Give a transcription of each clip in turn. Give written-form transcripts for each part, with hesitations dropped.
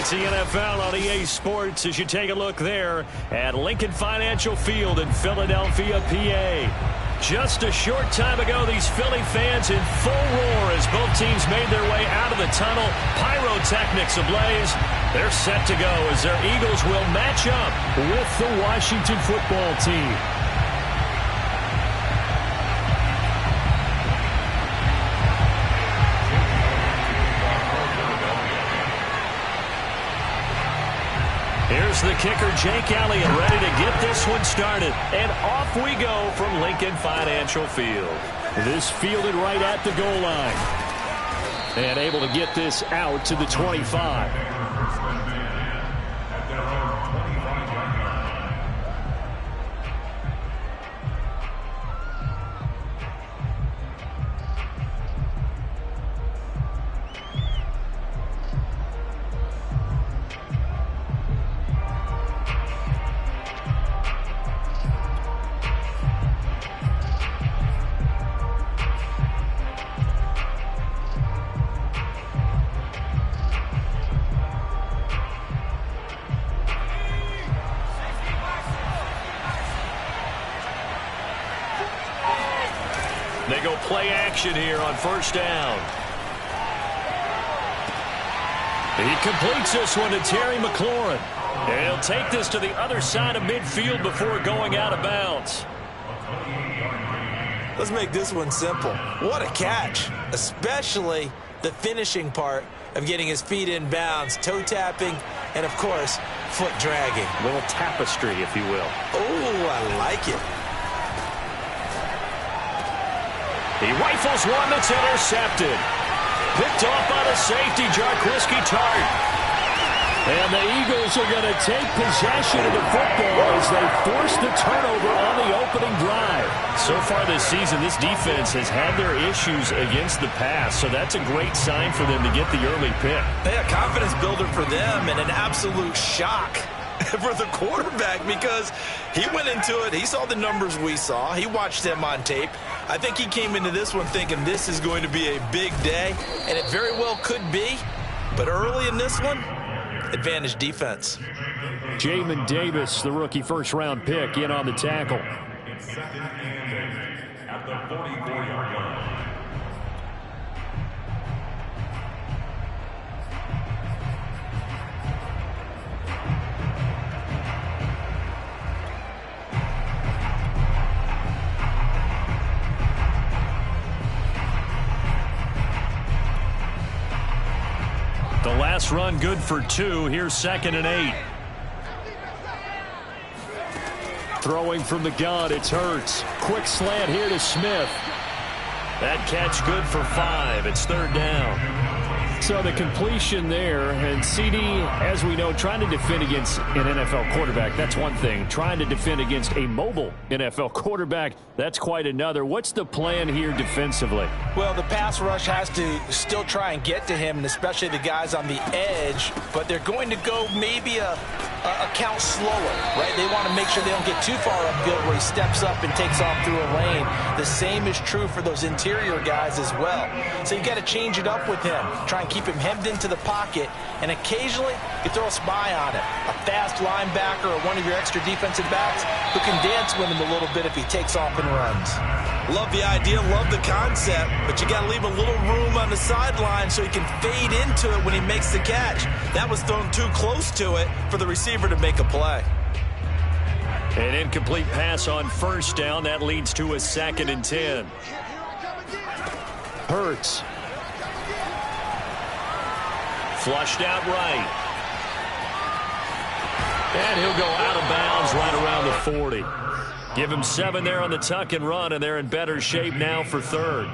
It's the NFL on EA Sports as you take a look there at Lincoln Financial Field in Philadelphia, PA. Just a short time ago, these Philly fans in full roar as both teams made their way out of the tunnel. Pyrotechnics ablaze. They're set to go as their Eagles will match up with the Washington football team. Here's the kicker, Jake Elliott, ready to get this one started. And off we go from Lincoln Financial Field. This fielded right at the goal line. And able to get this out to the 25. They go play action here on first down. He completes this one to Terry McLaurin. And he'll take this to the other side of midfield before going out of bounds. Let's make this one simple. What a catch, especially the finishing part of getting his feet in bounds, toe tapping, and of course, foot dragging. A little tapestry, if you will. Oh, I like it. He rifles one that's intercepted. Picked off by the safety, Jarquiski Tartt. And the Eagles are going to take possession of the football as they force the turnover on the opening drive. So far this season, this defense has had their issues against the pass, so that's a great sign for them to get the early pick. Yeah, confidence builder for them and an absolute shock for the quarterback because he went into it. He saw the numbers we saw. He watched them on tape. I think he came into this one thinking this is going to be a big day, and it very well could be. But early in this one, advantage defense. Jamin Davis, the rookie first-round pick, in on the tackle. At the 44-yard line. The last run good for 2. Here's 2nd and 8. Throwing from the gun, it's Hurts. Quick slant here to Smith. That catch good for 5. It's 3rd down. So the completion there, and CD, as we know, trying to defend against an NFL quarterback, that's one thing. Trying to defend against a mobile NFL quarterback, that's quite another. What's the plan here defensively? Well, the pass rush has to still try and get to him, and especially the guys on the edge, but they're going to go maybe a count slower, right? They want to make sure they don't get too far upfield where he steps up and takes off through a lane. The same is true for those interior guys as well. So you got to change it up with him. Try and keep him hemmed into the pocket, and occasionally you throw a spy on it. A fast linebacker or one of your extra defensive backs who can dance with him a little bit if he takes off and runs. Love the idea, love the concept, but you got to leave a little room on the sideline so he can fade into it when he makes the catch. That was thrown too close to it for the receiver to make a play. An incomplete pass on first down. That leads to a 2nd and 10. Hurts. Flushed out right. And he'll go out of bounds right around the 40. Give him 7 there on the tuck and run, and they're in better shape now for 3rd.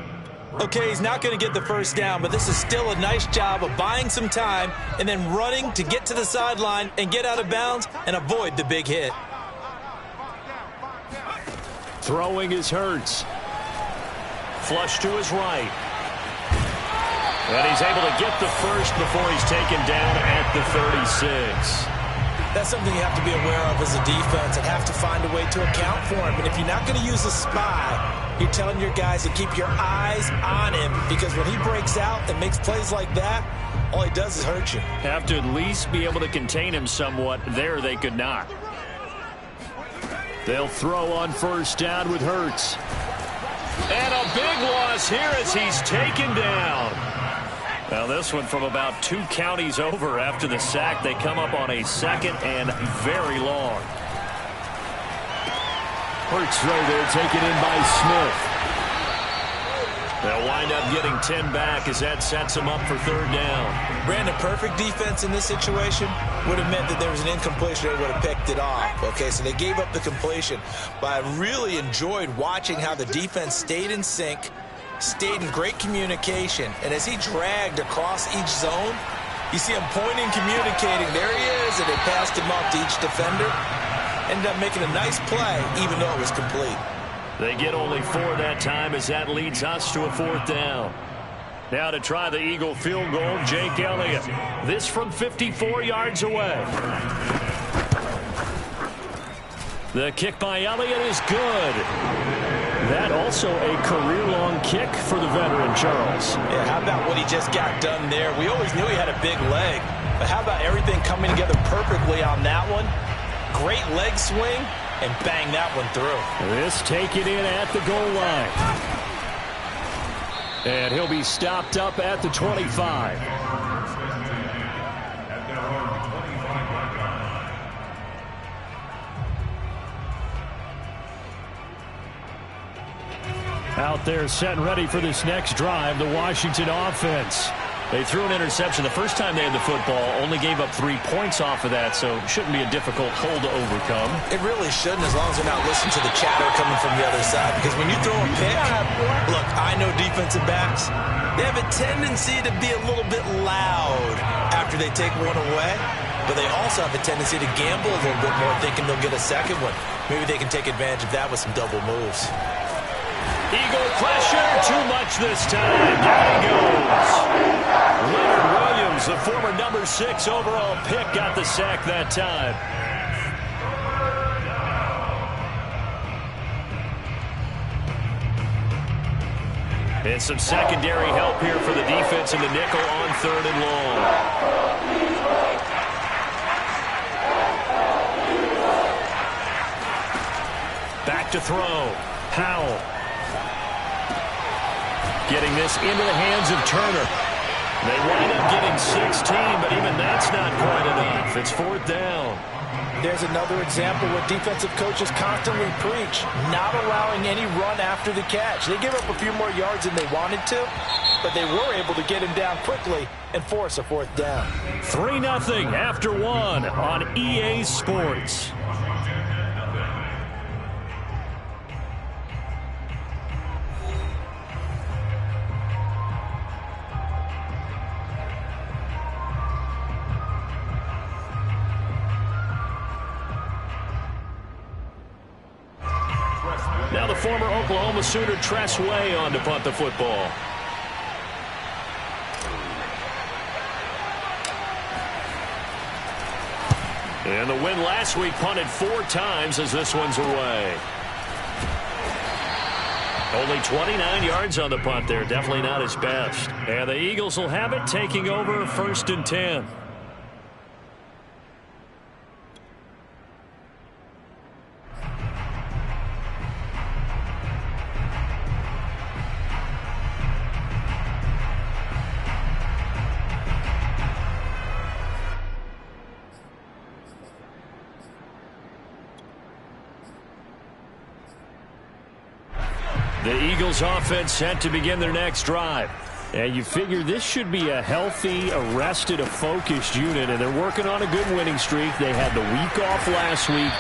Okay, he's not going to get the first down, but this is still a nice job of buying some time and then running to get to the sideline and get out of bounds and avoid the big hit. Throwing is Hurts. Flush to his right. And he's able to get the first before he's taken down at the 36. That's something you have to be aware of as a defense and have to find a way to account for him. And if you're not going to use a spy, you're telling your guys to keep your eyes on him, because when he breaks out and makes plays like that, all he does is hurt you. Have to at least be able to contain him somewhat. There they could not. They'll throw on first down with Hurts. And a big loss here as he's taken down. Now this one from about 2 counties over after the sack. They come up on a 2nd and very long. Hurts throw there, taken in by Smith. They'll wind up getting 10 back as that sets them up for 3rd down. Brandon, perfect defense in this situation would have meant that there was an incompletion. They would have picked it off. Okay, so they gave up the completion. But I really enjoyed watching how the defense stayed in sync, stayed in great communication. And as he dragged across each zone, you see him pointing, communicating. There he is, and they passed him off to each defender. Ended up making a nice play, even though it was complete. They get only 4 that time as that leads us to a 4th down. Now to try the Eagle field goal, Jake Elliott. This from 54 yards away. The kick by Elliott is good. That also a career-long kick for the veteran, Charles. Yeah, how about what he just got done there? We always knew he had a big leg, but how about everything coming together perfectly on that one? Great leg swing, and bang that one through. This taken in at the goal line. And he'll be stopped up at the 25. Out there set and ready for this next drive, the Washington offense. They threw an interception the first time they had the football, only gave up 3 points off of that, so it shouldn't be a difficult hole to overcome. It really shouldn't, as long as they're not listening to the chatter coming from the other side, because when you throw a pick, look, I know defensive backs, they have a tendency to be a little bit loud after they take one away, but they also have a tendency to gamble a little bit more, thinking they'll get a second one. Maybe they can take advantage of that with some double moves. Eagle pressure, too much this time. Down he goes. Leonard Williams, the former number 6 overall pick, got the sack that time. And some secondary help here for the defense in the nickel on 3rd and long. Back to throw. Howell. Getting this into the hands of Turner. They wind up getting 16, but even that's not quite enough. It's 4th down. There's another example where defensive coaches constantly preach, not allowing any run after the catch. They give up a few more yards than they wanted to, but they were able to get him down quickly and force a 4th down. 3-0 after 1 on EA Sports. Now the former Oklahoma Sooner Tress Way on to punt the football. And the win last week punted 4 times as this one's away. Only 29 yards on the punt there. Definitely not his best. And the Eagles will have it, taking over 1st and 10. The Eagles offense set to begin their next drive. And you figure this should be a healthy, arrested, a focused unit, and they're working on a good winning streak. They had the week off last week.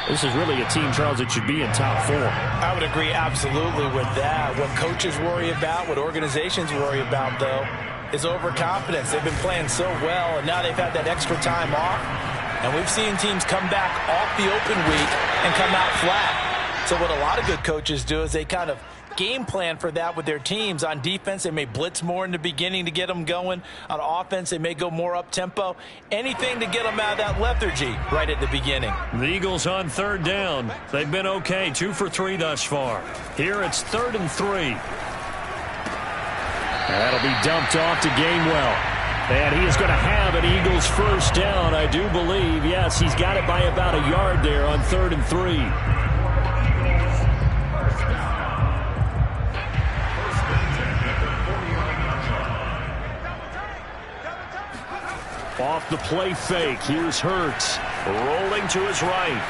This is really a team, Charles, that should be in top 4. I would agree absolutely with that. What coaches worry about, what organizations worry about, though, is overconfidence. They've been playing so well, and now they've had that extra time off. And we've seen teams come back off the open week and come out flat. So what a lot of good coaches do is they kind of game plan for that with their teams. On defense, they may blitz more in the beginning to get them going. On offense, they may go more up-tempo. Anything to get them out of that lethargy right at the beginning. The Eagles on third down. They've been okay, 2 for 3 thus far. Here it's 3rd and 3. That'll be dumped off to Gainwell. And he is going to have an Eagles first down, I do believe. Yes, he's got it by about a yard there on 3rd and 3. Off the play fake. Here's Hurts. Rolling to his right.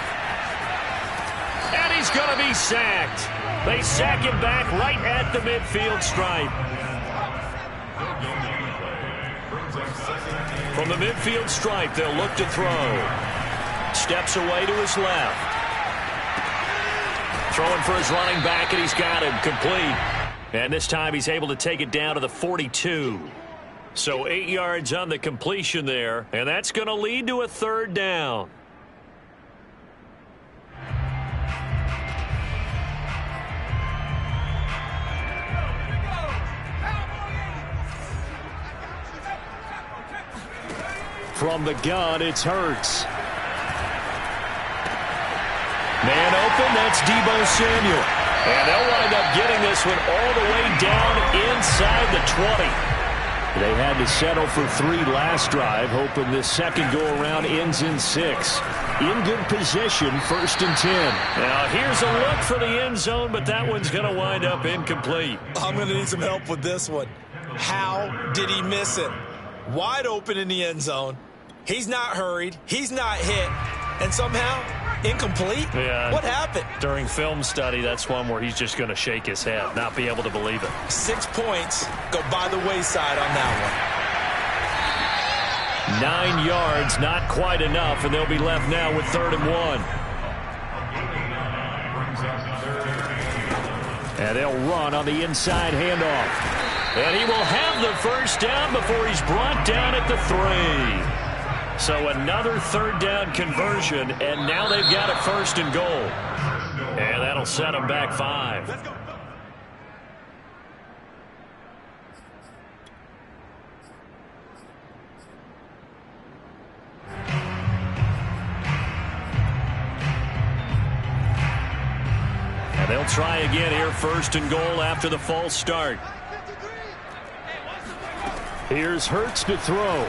And he's going to be sacked. They sack him back right at the midfield stripe. From the midfield stripe, they'll look to throw. Steps away to his left. Throwing for his running back, and he's got him complete. And this time he's able to take it down to the 42. So 8 yards on the completion there, and that's going to lead to a 3rd down. From the gun, it's Hurts. Man open, that's Deebo Samuel. And they'll wind up getting this one all the way down inside the 20. They had to settle for 3 last drive, hoping this second go-around ends in 6. In good position, 1st and 10. Now, here's a look for the end zone, but that one's going to wind up incomplete. I'm going to need some help with this one. How did he miss it? Wide open in the end zone. He's not hurried. He's not hit. And somehow, incomplete? Yeah. What happened? During film study, that's one where he's just going to shake his head, not be able to believe it. 6 points go by the wayside on that one. 9 yards, not quite enough, and they'll be left now with 3rd and 1. And they'll run on the inside handoff. And he will have the first down before he's brought down at the 3. So another 3rd down conversion, and now they've got a 1st and goal. And that'll set them back 5. And they'll try again here, 1st and goal after the false start. Here's Hurts to throw.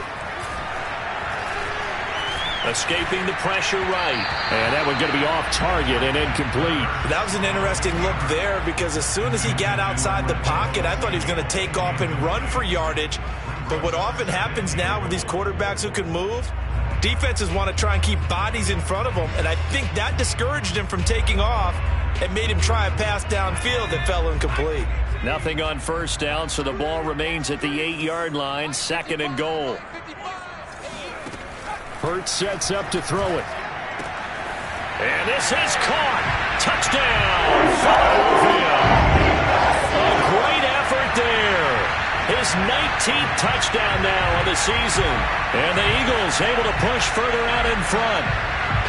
Escaping the pressure right. And that one's going to be off target and incomplete. That was an interesting look there because as soon as he got outside the pocket, I thought he was going to take off and run for yardage. But what often happens now with these quarterbacks who can move, defenses want to try and keep bodies in front of them. And I think that discouraged him from taking off and made him try a pass downfield that fell incomplete. Nothing on 1st down, so the ball remains at the 8-yard line, 2nd and goal. Hurts sets up to throw it. And this is caught. Touchdown, Philadelphia. A great effort there. His 19th touchdown now of the season. And the Eagles able to push further out in front.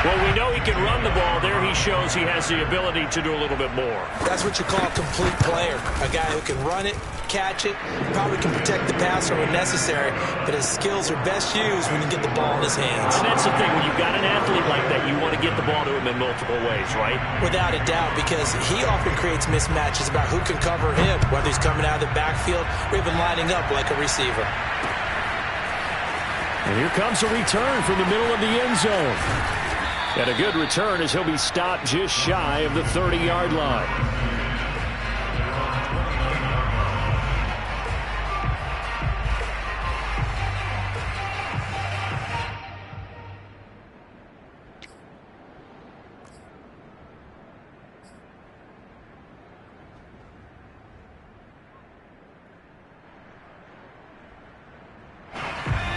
Well, we know he can run the ball. There he shows he has the ability to do a little bit more. That's what you call a complete player. A guy who can run it, catch it, probably can protect the passer when necessary, but his skills are best used when you get the ball in his hands. And that's the thing. When you've got an athlete like that, you want to get the ball to him in multiple ways, right? Without a doubt, because he often creates mismatches about who can cover him, whether he's coming out of the backfield or even lining up like a receiver. And here comes a return from the middle of the end zone. And a good return as he'll be stopped just shy of the 30-yard line.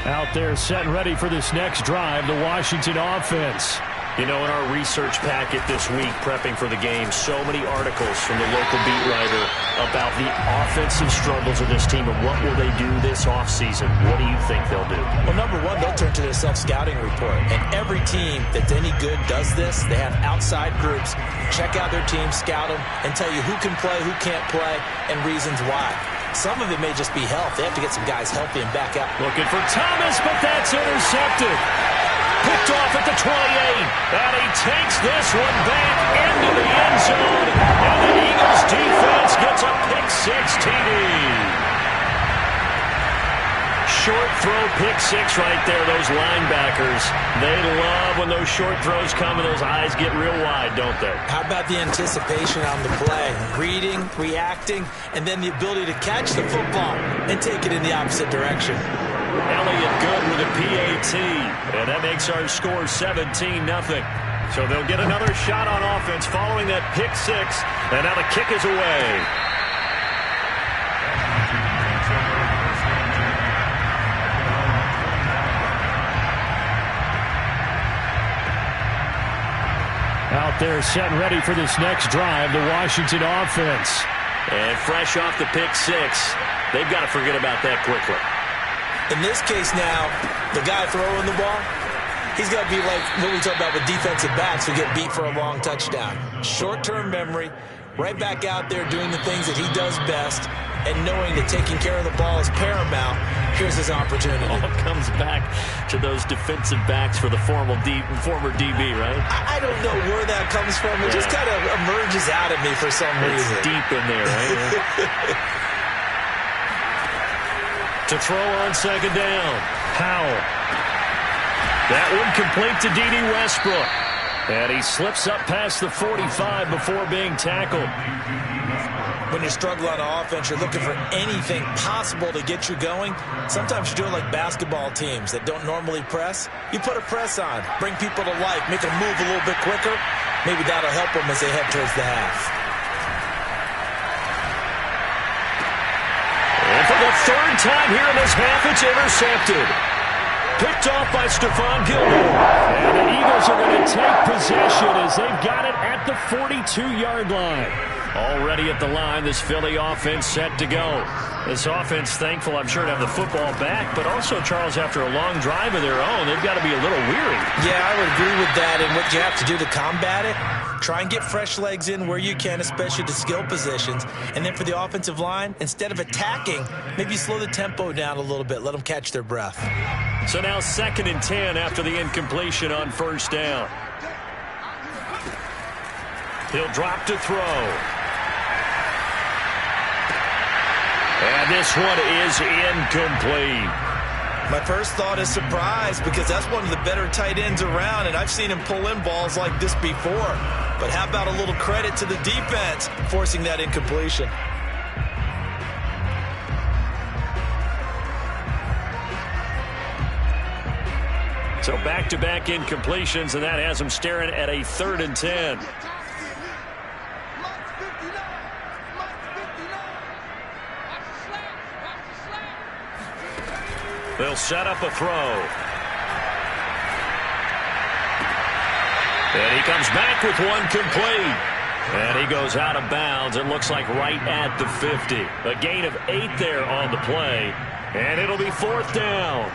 Out there set and ready for this next drive, the Washington offense. You know, in our research packet this week, prepping for the game, so many articles from the local beat writer about the offensive struggles of this team and what will they do this offseason. What do you think they'll do? Well, number one, they'll turn to their self-scouting report. And every team that's any good does this. They have outside groups. Check out their team, scout them, and tell you who can play, who can't play, and reasons why. Some of it may just be health. They have to get some guys healthy and back out. Looking for Thomas, but that's intercepted. Picked off at the 28, and he takes this one back into the end zone, and the Eagles defense gets a pick-6 TD. Short throw, pick-6 right there, those linebackers. They love when those short throws come and those eyes get real wide, don't they? How about the anticipation on the play? Reading, reacting, and then the ability to catch the football and take it in the opposite direction. Elliott good with a PAT, and that makes our score 17-0. So they'll get another shot on offense following that pick-6, and now the kick is away. Out there set and ready for this next drive, the Washington offense. And fresh off the pick-6, they've got to forget about that quickly. In this case now, the guy throwing the ball, he's got to be like what we talk about with defensive backs who get beat for a long touchdown. Short-term memory, right back out there doing the things that he does best, and knowing that taking care of the ball is paramount. Here's his opportunity. All comes back to those defensive backs for the former DB, right? I don't know where that comes from. It just kind of emerges out of me for some reason. It's deep in there, right? To throw on second down. Howell. That one complete to D.D. Westbrook. And he slips up past the 45 before being tackled. When you struggle on offense, you're looking for anything possible to get you going. Sometimes you're doing like basketball teams that don't normally press. You put a press on, bring people to life, make them move a little bit quicker. Maybe that'll help them as they head towards the half. And for the third time here in this half, it's intercepted. Picked off by Stephon Gilmore. And the Eagles are going to take possession as they've got it at the 42-yard line. Already at the line, this Philly offense set to go. This offense, thankful, I'm sure, to have the football back, but also, Charles, after a long drive of their own, they've got to be a little weary. Yeah, I would agree with that, and what you have to do to combat it, try and get fresh legs in where you can, especially to skill positions. And then for the offensive line, instead of attacking, maybe slow the tempo down a little bit, let them catch their breath. So now 2nd and 10 after the incompletion on first down. He'll drop to throw. And this one is incomplete. My first thought is surprise because that's one of the better tight ends around, and I've seen him pull in balls like this before. But how about a little credit to the defense forcing that incompletion? So back-to-back incompletions, and that has them staring at a 3rd and 10. They'll set up a throw. And he comes back with one complete. And he goes out of bounds. It looks like right at the 50. A gain of 8 there on the play. And it'll be 4th down.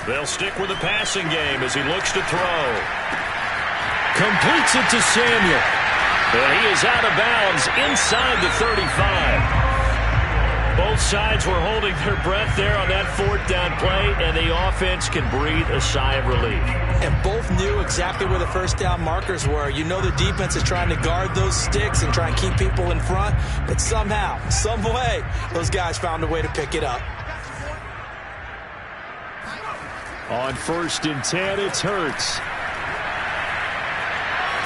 They'll stick with the passing game as he looks to throw. Completes it to Samuel. And he is out of bounds inside the 35. Both sides were holding their breath there on that 4th down play, and the offense can breathe a sigh of relief. And both knew exactly where the first down markers were. You know the defense is trying to guard those sticks and try and keep people in front, but somehow, some way, those guys found a way to pick it up. On 1st and 10, it's Hurts.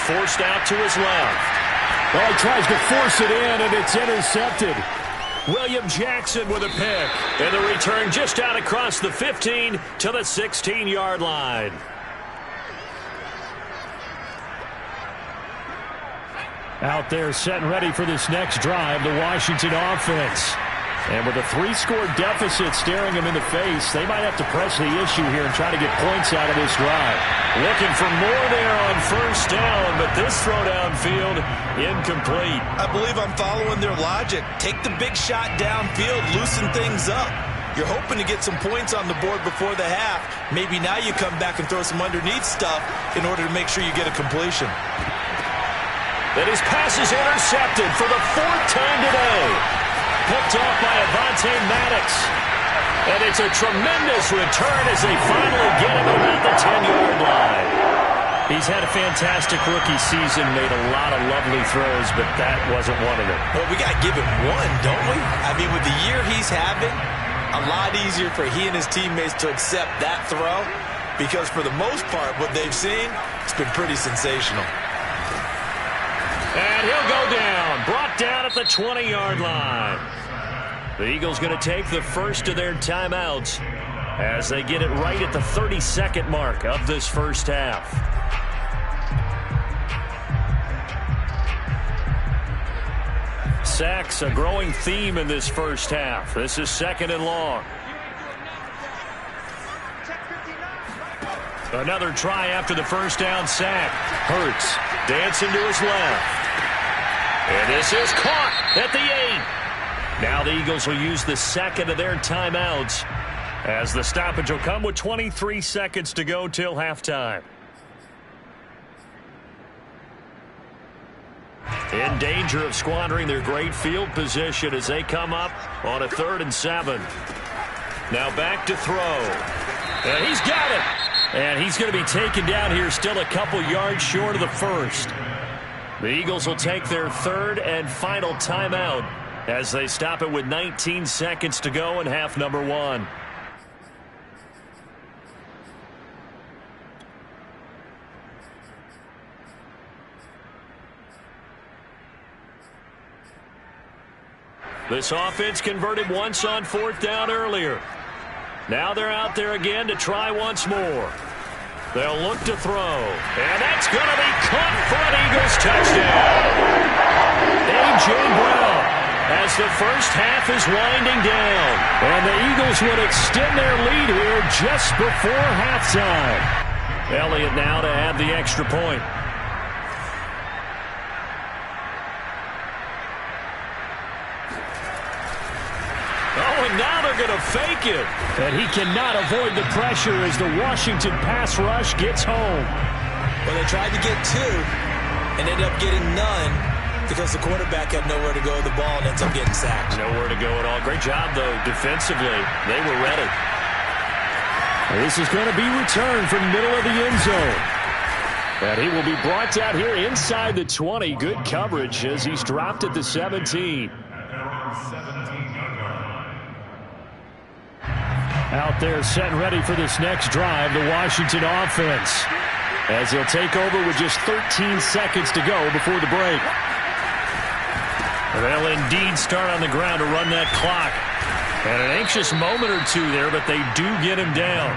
Forced out to his left. Well, he tries to force it in, and it's intercepted. William Jackson with a pick. And the return just out across the 15 to the 16-yard line. Out there set and ready for this next drive, the Washington offense. And with a 3-score deficit staring them in the face, they might have to press the issue here and try to get points out of this drive. Looking for more there on first down, but this throw downfield incomplete. I believe I'm following their logic. Take the big shot downfield, loosen things up. You're hoping to get some points on the board before the half. Maybe now you come back and throw some underneath stuff in order to make sure you get a completion. And his pass is intercepted for the 4th time today. Picked off by Avonte Maddox. And it's a tremendous return as they finally get him about the 10-yard line. He's had a fantastic rookie season, made a lot of lovely throws, but that wasn't one of them. Well, we got to give him one, don't we? I mean, with the year he's having, a lot easier for he and his teammates to accept that throw because for the most part, what they've seen, it's been pretty sensational. And he'll go down, brought down at the 20-yard line. The Eagles going to take the first of their timeouts as they get it right at the 32nd mark of this first half. Sacks, a growing theme in this first half. This is 2nd and long. Another try after the first down sack. Hurts dancing to his left. And this is caught at the 8. Now the Eagles will use the second of their timeouts as the stoppage will come with 23 seconds to go till halftime. In danger of squandering their great field position as they come up on a 3rd and 7. Now back to throw. And he's got it. And he's going to be taken down here still a couple yards short of the first. The Eagles will take their 3rd and final timeout as they stop it with 19 seconds to go in half number 1. This offense converted once on 4th down earlier. Now they're out there again to try once more. They'll look to throw. And that's going to be caught for an Eagles touchdown. A.J. Brown as the first half is winding down. And the Eagles would extend their lead here just before halftime. Elliott now to add the extra point. And now they're going to fake it. And he cannot avoid the pressure as the Washington pass rush gets home. Well, they tried to get 2 and ended up getting none because the quarterback had nowhere to go with the ball and ends up getting sacked. Nowhere to go at all. Great job, though, defensively. They were ready. This is going to be returned from the middle of the end zone. And he will be brought down here inside the 20. Good coverage as he's dropped at the 17. Out there set and ready for this next drive, the Washington offense. As he'll take over with just 13 seconds to go before the break. They'll indeed start on the ground to run that clock. And an anxious moment or two there, but they do get him down.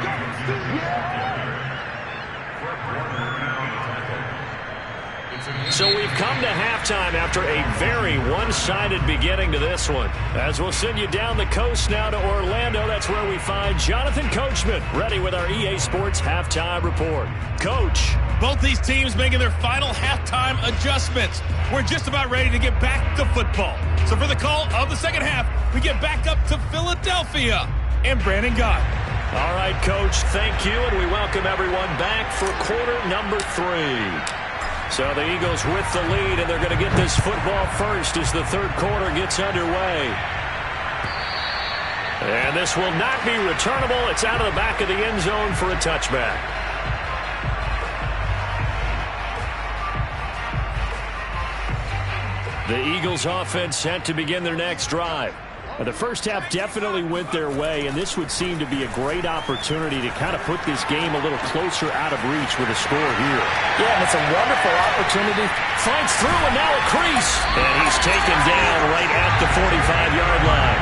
So we've come to halftime after a very one-sided beginning to this one. As we'll send you down the coast now to Orlando, that's where we find Jonathan Coachman ready with our EA Sports Halftime Report. Coach. Both these teams making their final halftime adjustments. We're just about ready to get back to football. So for the call of the second half, we get back up to Philadelphia and Brandon Gott. All right, Coach, thank you, and we welcome everyone back for quarter number 3. So the Eagles with the lead, and they're going to get this football first as the third quarter gets underway. And this will not be returnable. It's out of the back of the end zone for a touchback. The Eagles offense set to begin their next drive. The first half definitely went their way, and this would seem to be a great opportunity to kind of put this game a little closer out of reach with a score here. Yeah, and it's a wonderful opportunity. Finds through, and now a crease. And he's taken down right at the 45-yard line.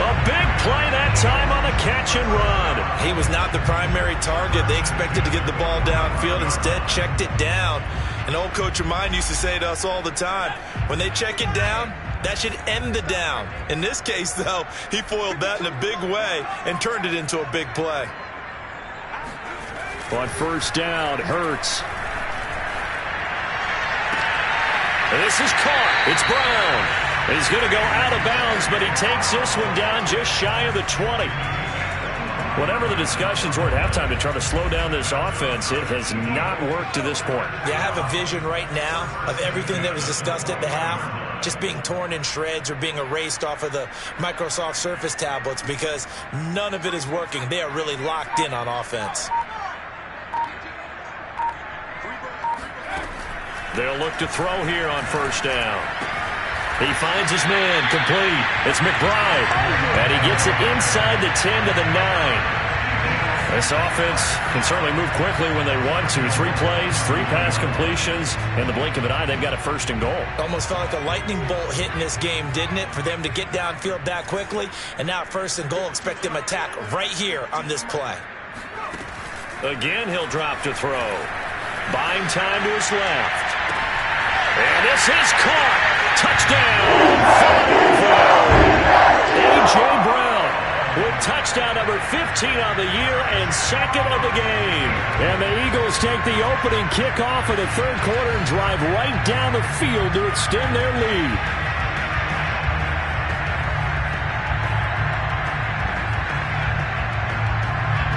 A big play that time on the catch and run. He was not the primary target. They expected to get the ball downfield. Instead, checked it down. An old coach of mine used to say to us all the time, when they check it down, that should end the down. In this case, though, he foiled that in a big way and turned it into a big play. On first down, Hurts. This is caught. It's Brown. He's going to go out of bounds, but he takes this one down just shy of the 20. Whatever the discussions were at halftime to try to slow down this offense, it has not worked to this point. Yeah, I have a vision right now of everything that was discussed at the half just being torn in shreds or being erased off of the Microsoft Surface tablets because none of it is working. They are really locked in on offense. They'll look to throw here on first down. He finds his man complete. It's McBride. And he gets it inside the 10 to the 9. This offense can certainly move quickly when they want to. 3 plays, 3 pass completions. In the blink of an eye, they've got a first and goal. Almost felt like a lightning bolt hit in this game, didn't it? For them to get downfield that quickly. And now first and goal, expect them to attack right here on this play. Again, he'll drop to throw. Buying time to his left. And this is caught. Touchdown. A.J. Brown with touchdown number 15 on the year and second of the game. And the Eagles take the opening kickoff of the third quarter and drive right down the field to extend their lead.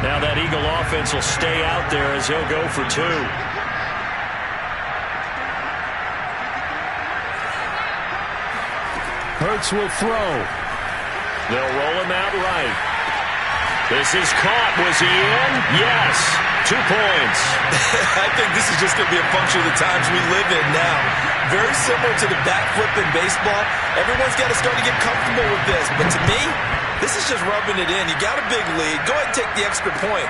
Now that Eagle offense will stay out there as he'll go for 2. Hurts will throw. They'll roll him out right. This is caught. Was he in? Yes. 2 points. I think this is just going to be a function of the times we live in now. Very similar to the back flip in baseball. Everyone's got to start to get comfortable with this. But to me, this is just rubbing it in. You got a big lead. Go ahead and take the extra point.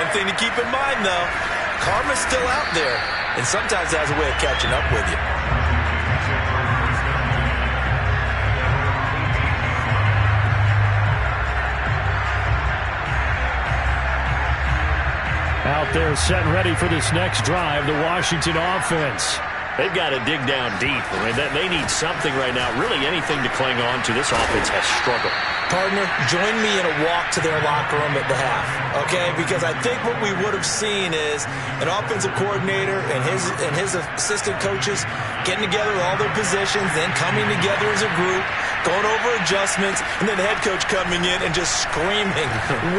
One thing to keep in mind, though, karma's still out there. And sometimes it has a way of catching up with you. Out there set and ready for this next drive, the Washington offense. They've got to dig down deep. I mean, they need something right now, really anything to cling on to. This offense has struggled. Partner, join me in a walk to their locker room at the half, okay? Because I think what we would have seen is an offensive coordinator and his assistant coaches getting together with all their positions, then coming together as a group, going over adjustments, and then the head coach coming in and just screaming,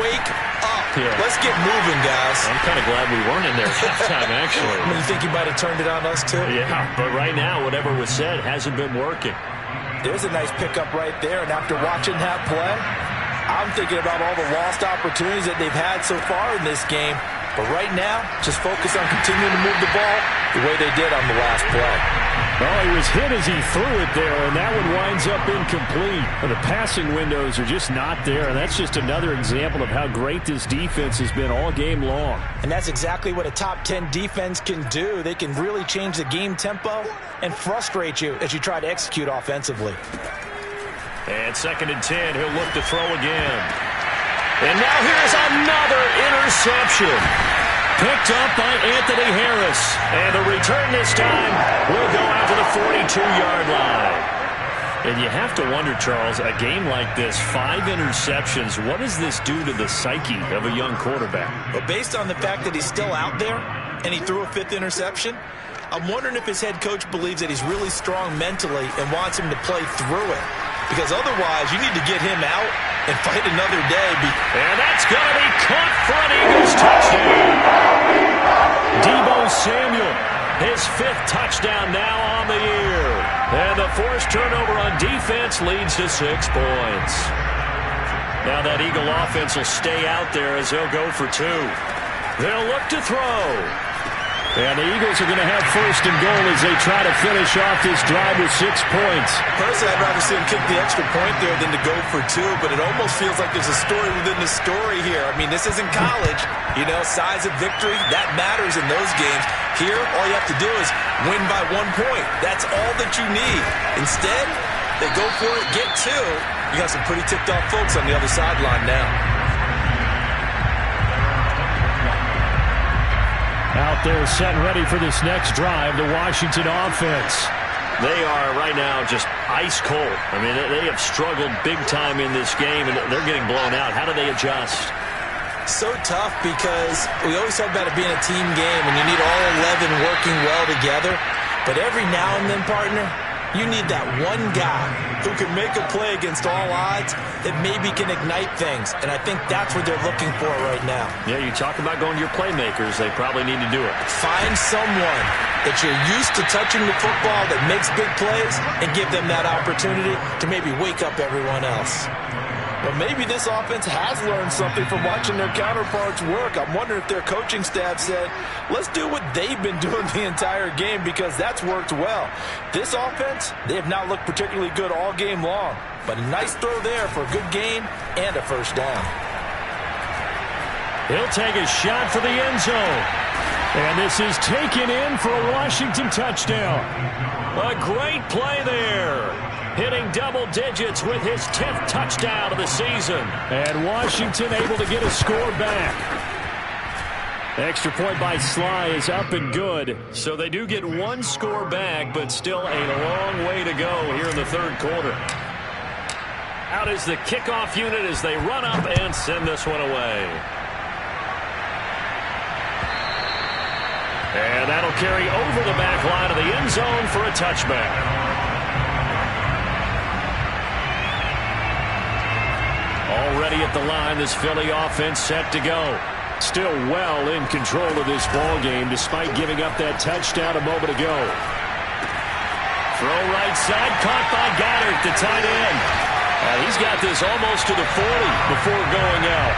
wake up. Yeah. Let's get moving, guys. I'm kind of glad we weren't in there at halftime, actually. You think he might have turned it on us, too? Yeah, but right now, whatever was said hasn't been working. There's a nice pickup right there, and after watching that play, I'm thinking about all the lost opportunities that they've had so far in this game. But right now, just focus on continuing to move the ball the way they did on the last play. Oh, he was hit as he threw it there, and that one winds up incomplete. The passing windows are just not there, and that's just another example of how great this defense has been all game long. And that's exactly what a top 10 defense can do. They can really change the game tempo and frustrate you as you try to execute offensively. And 2nd and 10, he'll look to throw again. And now here's another interception. Picked up by Anthony Harris. And the return this time will go out to the 42-yard line. And you have to wonder, Charles, a game like this, 5 interceptions, what does this do to the psyche of a young quarterback? But based on the fact that he's still out there and he threw a 5th interception, I'm wondering if his head coach believes that he's really strong mentally and wants him to play through it. Because otherwise, you need to get him out and fight another day. And that's going to be caught for an Eagles touchdown. Deebo Samuel, his 5th touchdown now on the year. And the forced turnover on defense leads to 6 points. Now that Eagle offense will stay out there as they'll go for 2. They'll look to throw. And the Eagles are going to have first and goal as they try to finish off this drive with 6 points. Personally, I'd rather see them kick the extra point there than to go for 2, but it almost feels like there's a story within the story here. I mean, this isn't college. You know, size of victory, that matters in those games. Here, all you have to do is win by 1 point. That's all that you need. Instead, they go for it, get 2. You got some pretty ticked-off folks on the other sideline now. Out there set and ready for this next drive, the Washington offense. They are right now just ice cold. I mean, they have struggled big time in this game, and they're getting blown out. How do they adjust? So tough because we always talk about it being a team game, and you need all 11 working well together. But every now and then, partner, you need that one guy who can make a play against all odds that maybe can ignite things. And I think that's what they're looking for right now. Yeah, you talk about going to your playmakers. They probably need to do it. Find someone that you're used to touching the football that makes big plays and give them that opportunity to maybe wake up everyone else. But maybe this offense has learned something from watching their counterparts work. I'm wondering if their coaching staff said, let's do what they've been doing the entire game because that's worked well. This offense, they have not looked particularly good all game long. But a nice throw there for a good gain and a first down. He'll take a shot for the end zone. And this is taken in for a Washington touchdown. A great play there. Hitting double digits with his 10th touchdown of the season. And Washington able to get a score back. Extra point by Sly is up and good. So they do get 1 score back, but still a long way to go here in the third quarter. Out is the kickoff unit as they run up and send this one away. And that'll carry over the back line of the end zone for a touchback. Already at the line, this Philly offense set to go. Still well in control of this ball game despite giving up that touchdown a moment ago. Throw right side, caught by Goddard, the tight end. He's got this almost to the 40 before going out.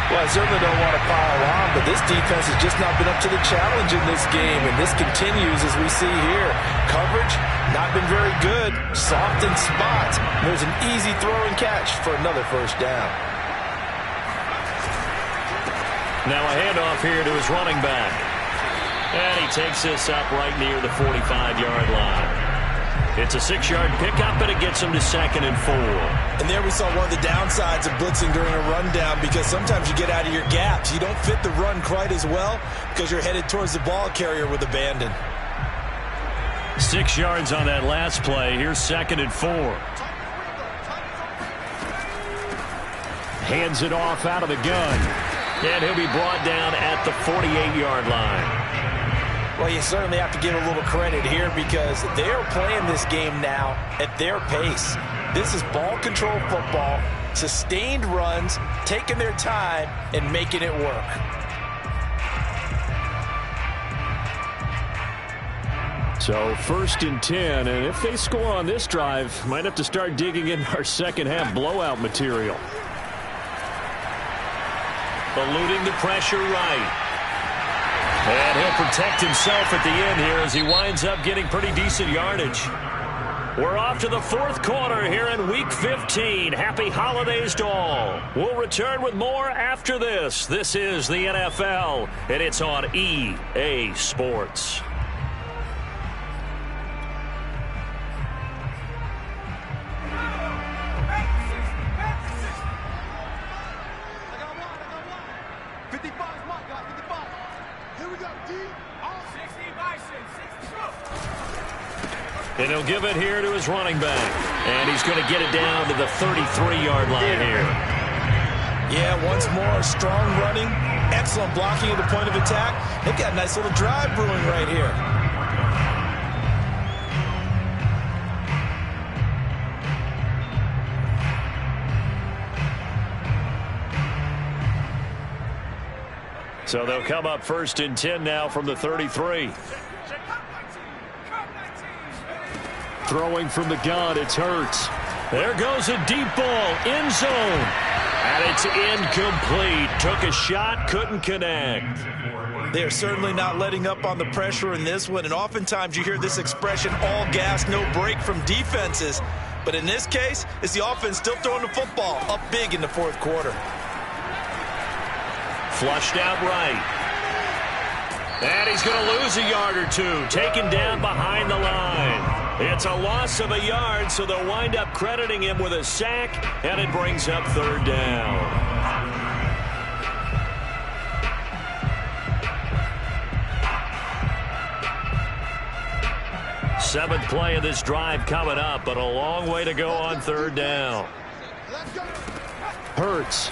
Well, I certainly don't want to pile on, but this defense has just not been up to the challenge in this game, and this continues as we see here. Coverage, not been very good. Soft in spots. There's an easy throw and catch for another first down. Now a handoff here to his running back. And he takes this up right near the 45-yard line. It's a 6-yard pickup, and it gets him to 2nd and 4. And there we saw one of the downsides of blitzing during a rundown because sometimes you get out of your gaps. You don't fit the run quite as well because you're headed towards the ball carrier with abandon. 6 yards on that last play. Here's 2nd and 4. Hands it off out of the gun. And he'll be brought down at the 48-yard line. Well, you certainly have to give a little credit here because they're playing this game now at their pace. This is ball control football, sustained runs, taking their time, and making it work. So 1st and 10, and if they score on this drive, might have to start digging in our second half blowout material. Eluding the pressure right. And he'll protect himself at the end here as he winds up getting pretty decent yardage. We're off to the 4th quarter here in Week 15. Happy holidays to all. We'll return with more after this. This is the NFL, and it's on EA Sports. And he'll give it here to his running back. And he's going to get it down to the 33-yard line here. Yeah, once more, strong running, excellent blocking at the point of attack. They've got a nice little drive brewing right here. So they'll come up 1st and 10 now from the 33. Throwing from the gun, it's Hurts. There goes a deep ball, end zone. And it's incomplete. Took a shot, couldn't connect. They're certainly not letting up on the pressure in this one, and oftentimes you hear this expression, all gas, no break from defenses. But in this case, it's the offense still throwing the football up big in the fourth quarter. Flushed out right. And he's going to lose a yard or two, taken down behind the line. It's a loss of a yard, so they'll wind up crediting him with a sack, and it brings up third down. Seventh play of this drive coming up, but a long way to go on third down. Hurts.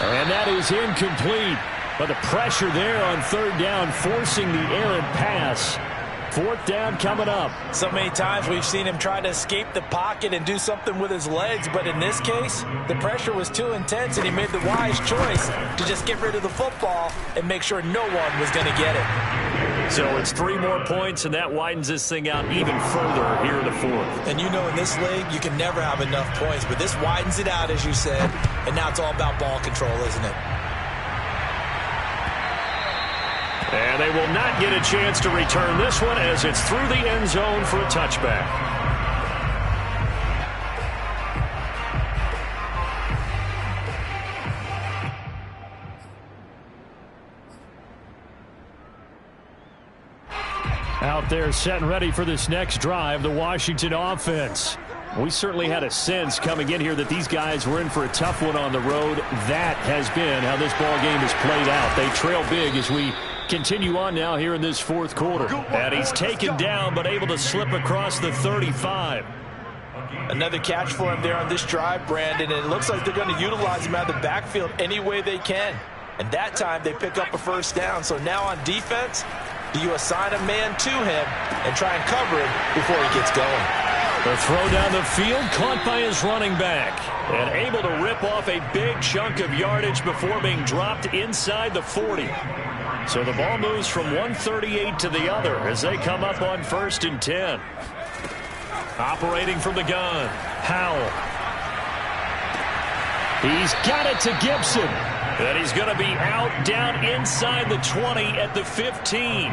And that is incomplete. But the pressure there on third down, forcing the errant pass. Fourth down coming up. So many times we've seen him try to escape the pocket and do something with his legs, but in this case, the pressure was too intense, and he made the wise choice to just get rid of the football and make sure no one was going to get it. So it's 3 more points, and that widens this thing out even further here in the fourth. And you know in this league, you can never have enough points, but this widens it out, as you said, and now it's all about ball control, isn't it? And they will not get a chance to return this one as it's through the end zone for a touchback. Out there set and ready for this next drive, the Washington offense. We certainly had a sense coming in here that these guys were in for a tough one on the road. That has been how this ball game has played out. They trail big as we continue on now here in this fourth quarter. And he's taken down but able to slip across the 35. Another catch for him there on this drive, Brandon, and it looks like they're going to utilize him out of the backfield any way they can. And that time they pick up a first down. So now on defense, do you assign a man to him and try and cover him before he gets going? The throw down the field, caught by his running back. And able to rip off a big chunk of yardage before being dropped inside the 40. So the ball moves from 138 to the other as they come up on 1st and 10. Operating from the gun, Howell. He's got it to Gibson. And he's going to be out down inside the 20 at the 15.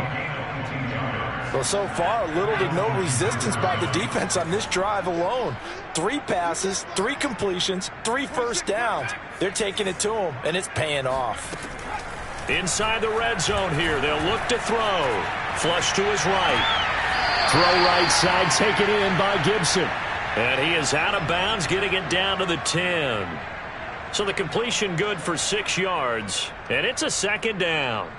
Well, so far, little to no resistance by the defense on this drive alone. 3 passes, 3 completions, 3 first downs. They're taking it to him, and it's paying off. Inside the red zone here, they'll look to throw. Flush to his right. Throw right side, taken in by Gibson. And he is out of bounds, getting it down to the 10. So the completion good for 6 yards, and it's a second down.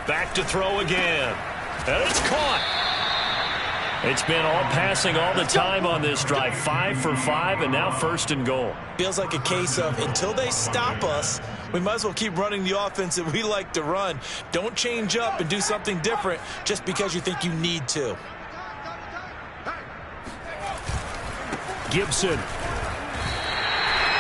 Back to throw again. And it's caught. It's been all passing all the time on this drive. 5 for 5, and now 1st and goal. Feels like a case of until they stop us, we might as well keep running the offense that we like to run. Don't change up and do something different just because you think you need to. Gibson.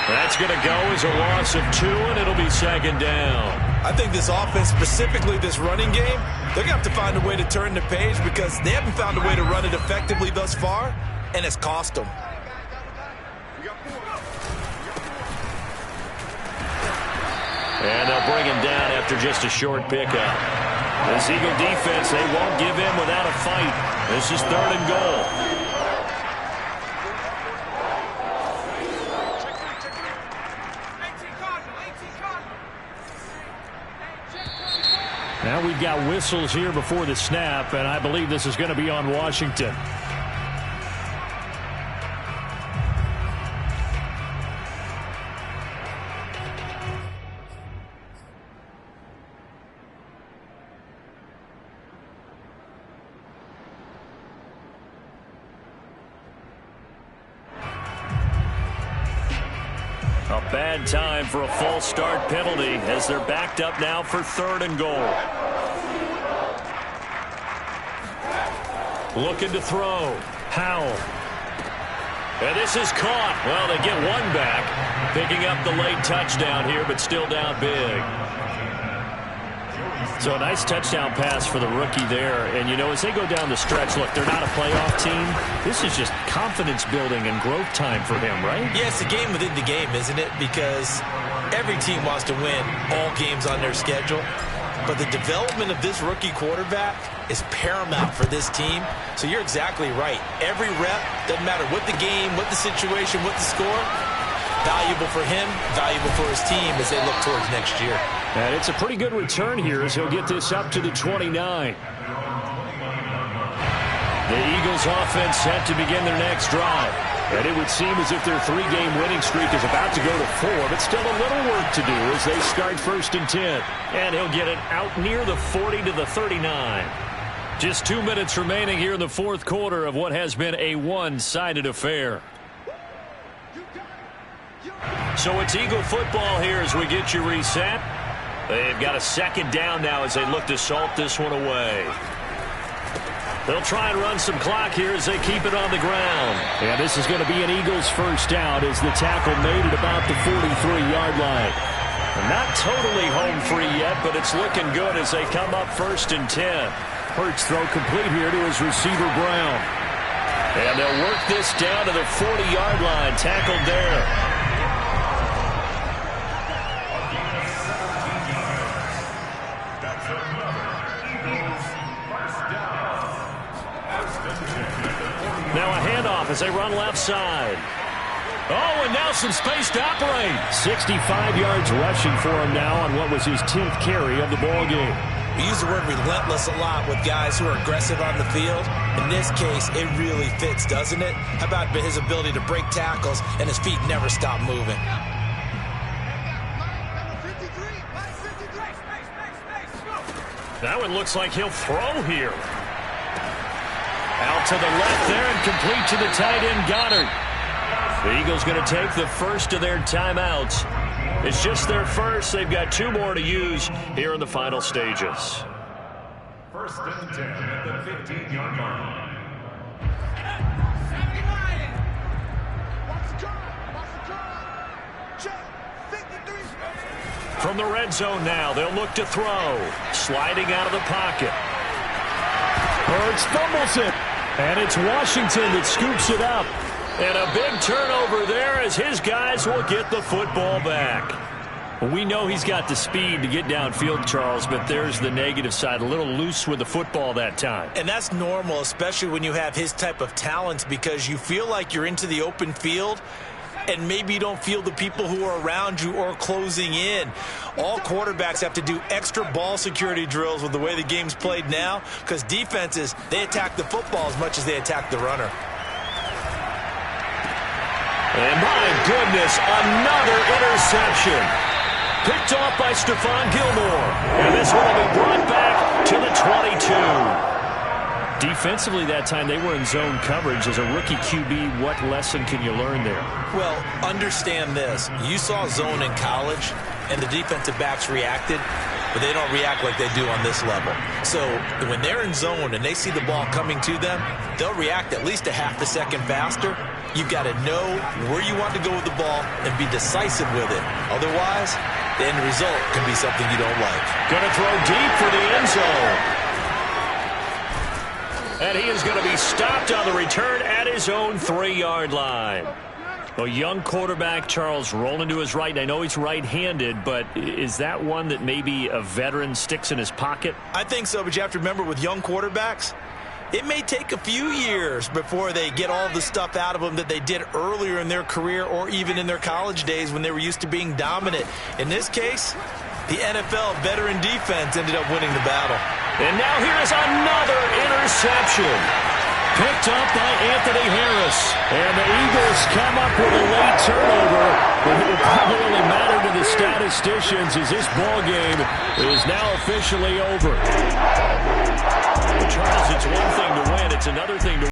That's going to go as a loss of 2, and it'll be second down. I think this offense, specifically this running game, they're going to have to find a way to turn the page because they haven't found a way to run it effectively thus far, and it's cost them. And they'll bring him down after just a short pickup. This Eagle defense, they won't give in without a fight. This is 3rd and goal. Now we've got whistles here before the snap, and I believe this is going to be on Washington. A bad time for a false start penalty as they're backed up now for 3rd and goal. Looking to throw. Howell. And this is caught. Well, they get one back, picking up the late touchdown here, but still down big. So a nice touchdown pass for the rookie there. And, you know, as they go down the stretch, look, they're not a playoff team. This is just confidence building and growth time for him, right? Yeah, it's a game within the game, isn't it? Because every team wants to win all games on their schedule. But the development of this rookie quarterback is paramount for this team. So you're exactly right. Every rep, doesn't matter what the game, what the situation, what the score, valuable for him, valuable for his team as they look towards next year. And it's a pretty good return here as he'll get this up to the 29. The Eagles offense set to begin their next drive. And it would seem as if their 3-game winning streak is about to go to 4, but still a little work to do as they start 1st and 10. And he'll get it out near the 40 to the 39. Just 2 minutes remaining here in the fourth quarter of what has been a one-sided affair. So it's Eagle football here as we get you reset. They've got a 2nd down now as they look to salt this one away. They'll try and run some clock here as they keep it on the ground. And this is going to be an Eagles first down as the tackle made at about the 43-yard line. Not totally home free yet, but it's looking good as they come up 1st and 10. Hurts throw complete here to his receiver Brown. And they'll work this down to the 40-yard line, tackled there. Now a handoff as they run left side. Oh, and now some space to operate. 65 yards rushing for him now on what was his 10th carry of the ball game. We use the word relentless a lot with guys who are aggressive on the field. In this case, it really fits, doesn't it? How about his ability to break tackles and his feet never stop moving? That one looks like he'll throw here. Out to the left there and complete to the tight end, Goddard. The Eagles going to take the first of their timeouts. It's just their first. They've got 2 more to use here in the final stages. 1st and 10 at the 15-yard line. From the red zone now, they'll look to throw. Sliding out of the pocket. Hurts fumbles it. And it's Washington that scoops it up. And a big turnover there as his guys will get the football back. Well, we know he's got the speed to get downfield, Charles, but there's the negative side. A little loose with the football that time. And that's normal, especially when you have his type of talents, because you feel like you're into the open field and maybe you don't feel the people who are around you or closing in. All quarterbacks have to do extra ball security drills with the way the game's played now, because defenses, they attack the football as much as they attack the runner. And my goodness, another interception. Picked off by Stephon Gilmore. And this one will be brought back to the 22. Defensively that time, they were in zone coverage. As a rookie QB, what lesson can you learn there? Well, understand this. You saw zone in college, and the defensive backs reacted, but they don't react like they do on this level. So when they're in zone and they see the ball coming to them, they'll react at least a half a second faster. You've got to know where you want to go with the ball and be decisive with it. Otherwise, the end result can be something you don't like. Going to throw deep for the end zone. And he is going to be stopped on the return at his own 3-yard line. A young quarterback, Charles, rolling to his right. I know he's right-handed, but is that one that maybe a veteran sticks in his pocket? I think so, but you have to remember with young quarterbacks, it may take a few years before they get all the stuff out of them that they did earlier in their career or even in their college days when they were used to being dominant. In this case, the NFL veteran defense ended up winning the battle. And now here's another interception. Picked up by Anthony Harris. And the Eagles come up with a late turnover. But it will probably only matter to the statisticians as this ball game is now officially over. Charles, it's one thing to win. It's another thing to